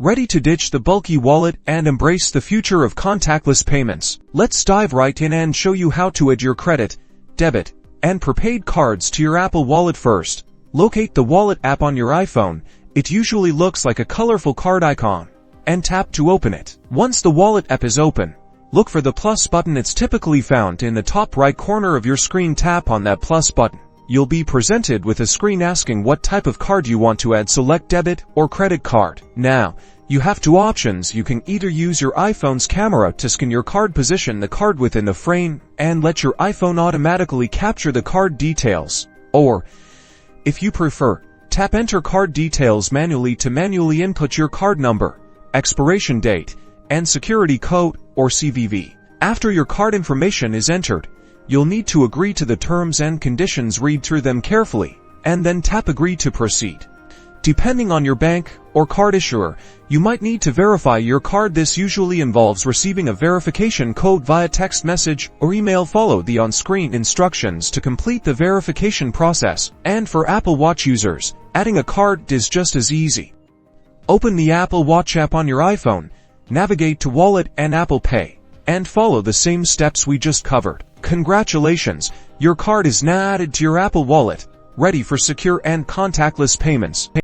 Ready to ditch the bulky wallet and embrace the future of contactless payments? Let's dive right in and show you how to add your credit, debit, and prepaid cards to your Apple Wallet. First, locate the Wallet app on your iPhone. It usually looks like a colorful card icon, and tap to open it. Once the Wallet app is open, look for the plus button. It's typically found in the top right corner of your screen. Tap on that plus button. You'll be presented with a screen asking what type of card you want to add. Select debit or credit card. Now, you have two options. You can either use your iPhone's camera to scan your card, position the card within the frame, and let your iPhone automatically capture the card details. Or, if you prefer, tap enter card details manually to manually input your card number, expiration date, and security code, or CVV. After your card information is entered, you'll need to agree to the terms and conditions. Read through them carefully, and then tap agree to proceed. Depending on your bank or card issuer, you might need to verify your card. This usually involves receiving a verification code via text message or email. Follow the on-screen instructions to complete the verification process. And for Apple Watch users, adding a card is just as easy. Open the Apple Watch app on your iPhone, navigate to Wallet and Apple Pay, and follow the same steps we just covered. Congratulations, your card is now added to your Apple Wallet, ready for secure and contactless payments.